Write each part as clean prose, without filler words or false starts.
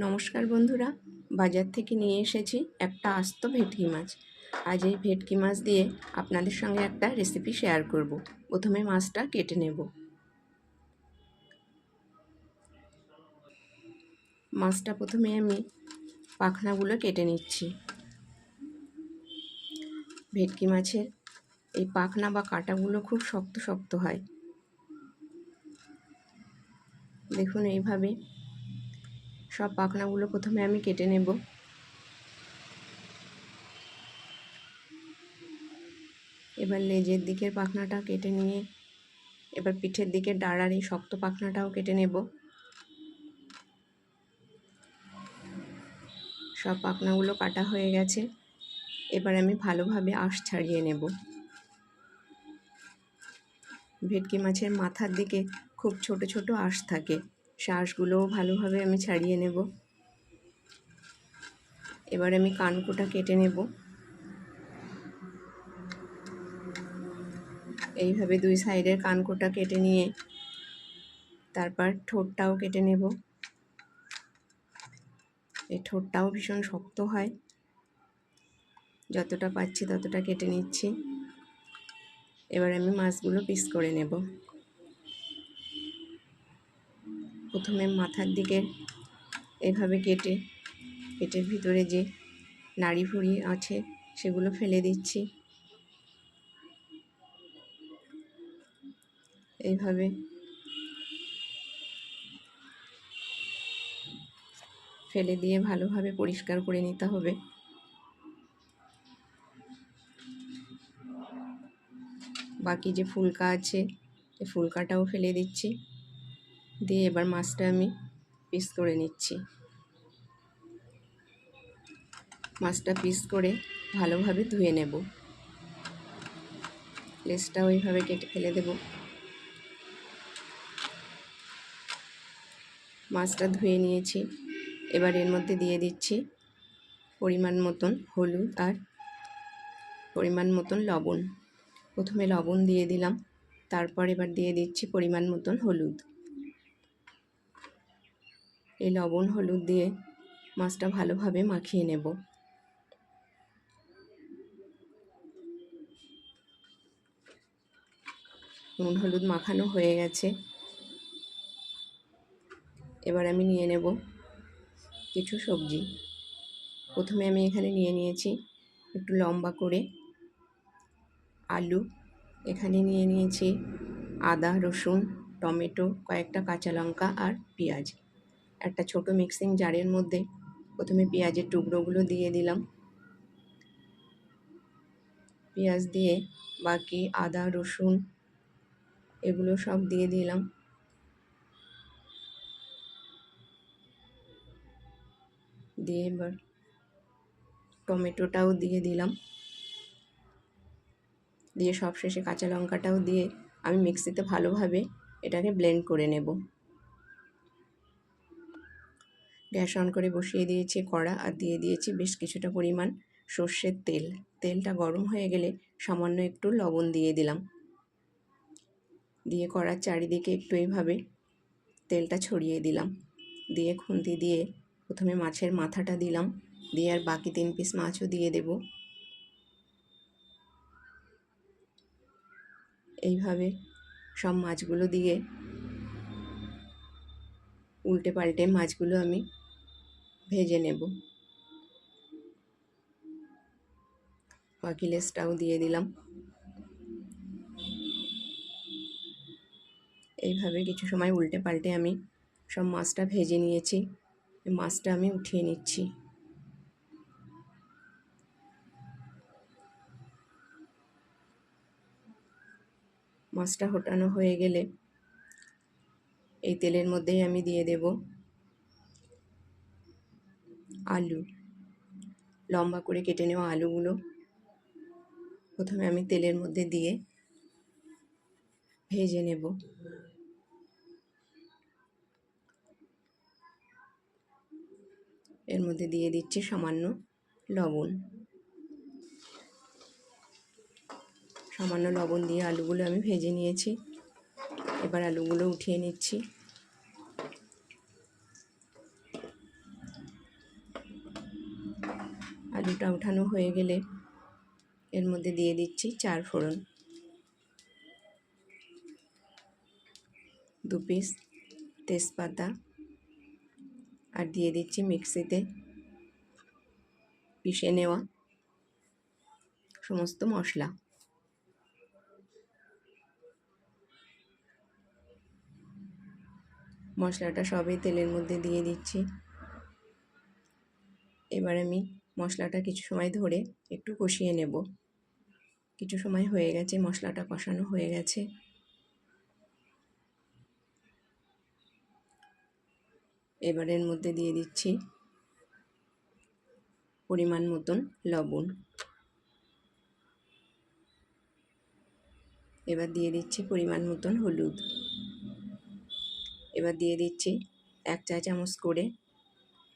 নমস্কার বন্ধুরা, বাজার থেকে নিয়ে এসেছি একটা আস্ত ভেটকি মাছ। আজ এই ভেটকি মাছ দিয়ে আপনাদের সঙ্গে একটা রেসিপি শেয়ার করব। প্রথমে মাছটা কেটে নেব। মাছটা প্রথমে আমি পাখনাগুলো কেটে নিচ্ছি। ভেটকি মাছের এই পাখনা বা কাঁটাগুলো খুব শক্ত শক্ত হয়। দেখুন, এইভাবে সব পাখনাগুলো প্রথমে আমি কেটে নেব। এবার লেজের দিকের পাখনাটা কেটে নিয়ে এবার পিঠের দিকের ডাঁড়ার এই শক্ত পাখনাটাও কেটে নেব। সব পাখনাগুলো কাটা হয়ে গেছে। এবার আমি ভালোভাবে আঁশ ছাড়িয়ে নেব। ভেটকি মাছের মাথার দিকে খুব ছোট ছোট আঁশ থাকে, সে আঁশগুলোও ভালোভাবে আমি ছাড়িয়ে নেব। এবার আমি কানকোটা কেটে নেব। এইভাবে দুই সাইডের কানকোটা কেটে নিয়ে তারপর ঠোঁটটাও কেটে নেব। এই ঠোঁটটাও ভীষণ শক্ত হয়। যতটা পাচ্ছি ততটা কেটে নিচ্ছি। এবার আমি মাছগুলো পিস করে নেব। প্রথমে মাথার দিকে এভাবে কেটে পেটের ভিতরে যে নাড়ি ভুঁড়ি আছে সেগুলো ফেলে দিচ্ছি। এইভাবে ফেলে দিয়ে ভালোভাবে পরিষ্কার করে নিতে হবে। বাকি যে ফুলকা আছে এই ফুলকাটাও ফেলে দিচ্ছি। দিয়ে এবার মাছটা আমি পিস করে নিচ্ছি। মাছটা পিস করে ভালোভাবে ধুয়ে নেব। লেজটা ওইভাবে কেটে ফেলে দেব। মাছটা ধুয়ে নিয়েছি। এবার এর মধ্যে দিয়ে দিচ্ছি পরিমাণ মতন হলুদ আর পরিমাণ মতন লবণ। প্রথমে লবণ দিয়ে দিলাম, তারপর এবার দিয়ে দিচ্ছি পরিমাণ মতন হলুদ। এই লবণ হলুদ দিয়ে মাছটা ভালোভাবে মাখিয়ে নেব। নুন হলুদ মাখানো হয়ে গেছে। এবার আমি নিয়ে নেব কিছু সবজি। প্রথমে আমি এখানে নিয়ে নিয়েছি একটু লম্বা করে আলু। এখানে নিয়ে নিয়েছি আদা, রসুন, টমেটো, কয়েকটা কাঁচা লঙ্কা আর পেঁয়াজ। একটা ছোট মিক্সিং জারের মধ্যে প্রথমে পেঁয়াজের টুকরোগুলো দিয়ে দিলাম। পেঁয়াজ দিয়ে বাকি আদা, রসুন এগুলো সব দিয়ে দিলাম। দিয়ে এবার টমেটোটাও দিয়ে দিলাম। দিয়ে সবশেষে কাঁচা লঙ্কাটাও দিয়ে আমি মিক্সিতে ভালোভাবে এটাকে ব্লেন্ড করে নেব। গ্যাস অন করে বসিয়ে দিয়েছি কড়া আর দিয়ে দিয়েছি বেশ কিছুটা পরিমাণ সর্ষের তেল। তেলটা গরম হয়ে গেলে সামান্য একটু লবণ দিয়ে দিলাম। দিয়ে কড়ার চারিদিকে একটু এইভাবে তেলটা ছড়িয়ে দিলাম। দিয়ে খুন্তি দিয়ে প্রথমে মাছের মাথাটা দিলাম, দিয়ে আর বাকি 3 পিস মাছও দিয়ে দেব। এইভাবে সব মাছগুলো দিয়ে উল্টে পাল্টে মাছগুলো আমি ভেজে নেব। বাকি লেজটাও দিয়ে দিলাম। এইভাবে কিছু সময় উল্টে পাল্টে আমি সব মাছটা ভেজে নিয়েছি। মাছটা আমি উঠিয়ে নিচ্ছি। মাছটা ফোটানো হয়ে গেলে এই তেলের মধ্যেই আমি দিয়ে দেব আলু। লম্বা করে কেটে নেওয়া আলুগুলো প্রথমে আমি তেলের মধ্যে দিয়ে ভেজে নেব। এর মধ্যে দিয়ে দিচ্ছি সামান্য লবণ। সামান্য লবণ দিয়ে আলুগুলো আমি ভেজে নিয়েছি। এবার আলুগুলো উঠিয়ে নিচ্ছি। আলুটা ওঠানো হয়ে গেলে এর মধ্যে দিয়ে দিচ্ছি 4 ফোড়ন, 2 পিস তেজপাতা, আর দিয়ে দিচ্ছি মিক্সিতে পিষে নেওয়া সমস্ত মশলা। মশলাটা সবই তেলের মধ্যে দিয়ে দিচ্ছি। এবার আমি মশলাটা কিছু সময় ধরে একটু কষিয়ে নেব। কিছু সময় হয়ে গেছে, মশলাটা কষানো হয়ে গেছে। এবার এর মধ্যে দিয়ে দিচ্ছি পরিমাণ মতন লবণ। এবার দিয়ে দিচ্ছি পরিমাণ মতন হলুদ। এবার দিয়ে দিচ্ছি 1 চা চামচ করে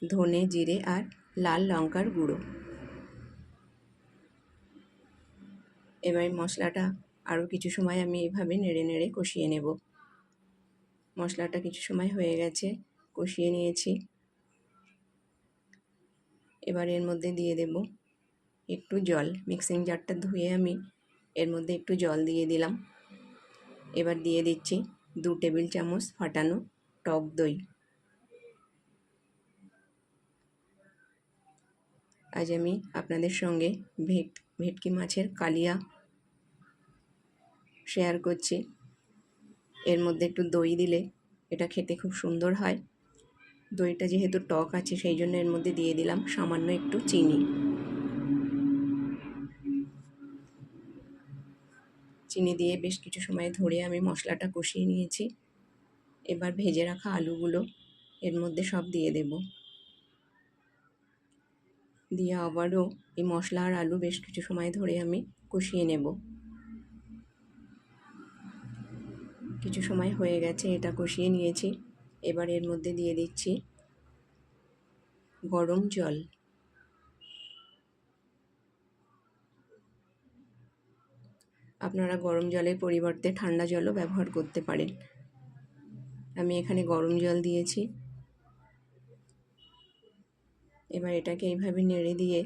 ধনে, জিরে আর লাল লঙ্কার গুঁড়ো। এবার মশলাটা আরও কিছু সময় আমি এইভাবে নেড়ে নেড়ে কষিয়ে নেব। মশলাটা কিছু সময় হয়ে গেছে, কষিয়ে নিয়েছি। এবার এর মধ্যে দিয়ে দেব একটু জল। মিক্সিং জারটা ধুয়ে আমি এর মধ্যে একটু জল দিয়ে দিলাম। এবার দিয়ে দিচ্ছি 2 টেবিল চামচ ফাটানো টক দই। আজ আমি আপনাদের সঙ্গে ভেটকি মাছের কালিয়া শেয়ার করছি। এর মধ্যে একটু দই দিলে এটা খেতে খুব সুন্দর হয়। দইটা যেহেতু টক আছে সেই জন্য এর মধ্যে দিয়ে দিলাম সামান্য একটু চিনি। চিনি দিয়ে বেশ কিছু সময় ধরে আমি মশলাটা কষিয়ে নিয়েছি। এবার ভেজে রাখা আলুগুলো এর মধ্যে সব দিয়ে দেব। দিয়ে আবারও এই মশলা আর আলু বেশ কিছু সময় ধরে আমি কষিয়ে নেব। কিছু সময় হয়ে গেছে, এটা কষিয়ে নিয়েছি। এবার এর মধ্যে দিয়ে দিচ্ছি গরম জল। আপনারা গরম জলের পরিবর্তে ঠান্ডা জলও ব্যবহার করতে পারেন। আমি এখানে গরম জল দিয়েছি। এবার এটাকে এইভাবে নেড়ে দিয়ে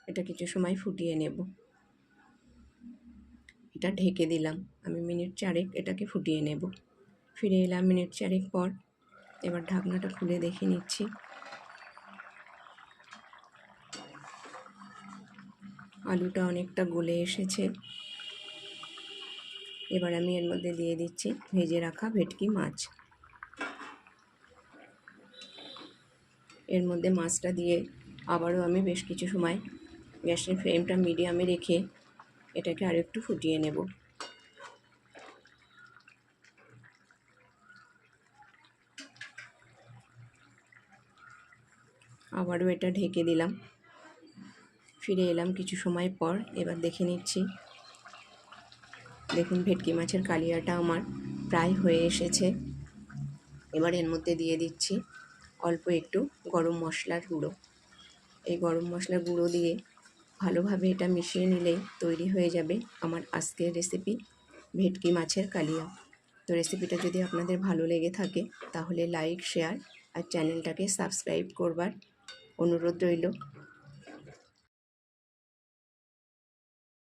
এটা কিছু সময় ফুটিয়ে নেব। এটা ঢেকে দিলাম, আমি মিনিট 4 এটাকে ফুটিয়ে নেব। ফিরে এলাম মিনিট 4 পর। এবার ঢাকনাটা খুলে দেখে নিচ্ছি। আলুটা অনেকটা গলে এসেছে। এবার আমি এর মধ্যে দিয়ে দিচ্ছি ভেজে রাখা ভেটকি মাছ। এর মধ্যে মাছটা দিয়ে আবারও আমি বেশ কিছু সময় গ্যাসের ফ্লেমটা মিডিয়ামে রেখে এটাকে আরেকটু ফুটিয়ে নেব। আবারও এটা ঢেকে দিলাম। ফিরে এলাম কিছু সময় পর। এবার দেখে নিচ্ছি। দেখুন ভেটকি মাছের কালিয়াটা আমার প্রায় হয়ে এসেছে। এবার এর মধ্যে দিয়ে দিচ্ছি অল্প একটু গরম মশলার গুঁড়ো। এই গরম মশলার গুঁড়ো দিয়ে ভালোভাবে এটা মিশিয়ে নিলেই তৈরি হয়ে যাবে আমার আজকের রেসিপি ভেটকি মাছের কালিয়া। তো রেসিপিটা যদি আপনাদের ভালো লেগে থাকে তাহলে লাইক, শেয়ার আর চ্যানেলটাকে সাবস্ক্রাইব করবার অনুরোধ রইল।